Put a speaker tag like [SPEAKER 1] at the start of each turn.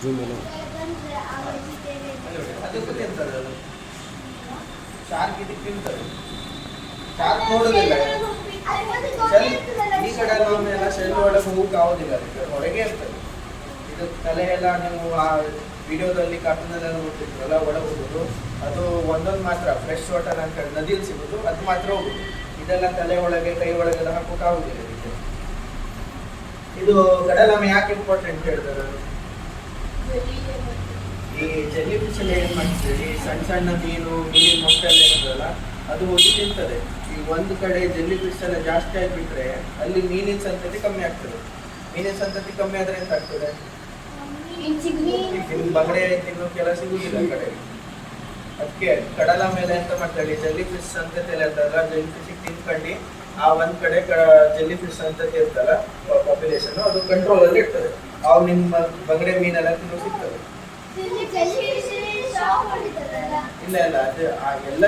[SPEAKER 1] Zoom ಎಲ್ಲ
[SPEAKER 2] ಅದಕ್ಕೂ ತಿಂತದೆ ಅದು. ಶಾರ್ಕ್ ಇದಕ್ಕೆ ತಿಂತದೆ. ಶಾರ್ಕ್ ನೋಡೋದಿಲ್ಲ. ಈ ಕಡೆ ಎಲ್ಲ ಶೆಲ್ ಒಳಗೆ ಹೋಗಕ್ಕೆ ಆಗೋದಿಲ್ಲ, ಅದಕ್ಕೆ ಹೊರಗೆ ಇರ್ತದೆ. ಇದು ತಲೆ ಎಲ್ಲ ನೀವು ಆ ವಿಡಿಯೋದಲ್ಲಿ ಕಾರ್ಟೂನಲ್ಲೆಲ್ಲ ನೋಡ್ತಿದ್ರಲ್ಲ ಒಳಗೆ ಹೋಗೋದು, ಅದು ಒಂದೊಂದು ಮಾತ್ರ ಫ್ರೆಶ್ ವಾಟರ್ ಅಂತ ನದಿಯಲ್ಲಿ ಸಿಗೋದು, ಅದು ಮಾತ್ರ ಹೋಗುದು. ಇದೆಲ್ಲ ತಲೆ ಒಳಗೆ ಕೈ ಒಳಗೆಲ್ಲ ಹಾಕೋಕೆ ಆಗುದಿಲ್ಲ ಇದಕ್ಕೆ. ಇದು ಕಡಲಾಮೆ ಯಾಕೆ ಇಂಪಾರ್ಟೆಂಟ್ ಹೇಳಿದ್ರೆ, ಈ ಜೆಲ್ಲಿ ಫಿಶ್ ಅಲ್ಲಿ ಏನ್ ಮಾಡ್ತೀವಿ, ಸಣ್ಣ ಸಣ್ಣ ಮೀನು ಮೀನಿನ ಮೊಟ್ಟೆ ಎಲ್ಲ ಇರ್ತದಲ್ಲ, ಅದು ಹೋಗಿ ತಿಂತದೆ. ಈ ಒಂದು ಕಡೆ ಜೆಲ್ಲಿ ಫಿಶ್ ಎಲ್ಲ ಜಾಸ್ತಿ ಆಗಿಬಿಟ್ರೆ ಅಲ್ಲಿ ಮೀನಿನ ಸಂತತಿ ಕಮ್ಮಿ ಆಗ್ತದೆ. ಮೀನಿನ ಸಂತತಿ ಕಮ್ಮಿ ಆದ್ರೆ ಎಂತ ಆಗ್ತದೆ, ಬಗಡೆ ತಿನ್ನೋ ಕೆಲಸ ಸಿಗುದಿಲ್ಲ ಕಡೆ. ಅದಕ್ಕೆ ಕಡಲ ಮೇಲೆ ಎಂತ ಮಾಡ್ತಾರೆ, ಜೆಲ್ಲಿ ಫಿಶ್ ಸಂತತಿ ಎಲ್ಲ ಇರ್ತದಲ್ಲ, ಜೆಲ್ಲಿ ಫಿಶ್ ತಿನ್ಕೊಂಡು ಆ ಒಂದ್ ಕಡೆ ಜೆಲ್ಲಿ ಫಿಶ್ ಸಂತತಿ ಇರ್ತಲ್ಲ ಪಾಪ್ಯುಲೇಷನ್, ಅದು ಕಂಟ್ರೋಲ್ ಅಲ್ಲಿ ಇರ್ತದೆ. ಅವು ನಿಮ್ಮ ಬಗಡೆ ಮೀನೆಲ್ಲ ತಿನ್ನೋ ಸಿಗ್ತದೆ. ಇಲ್ಲ ಇಲ್ಲ, ಅದು ಎಲ್ಲ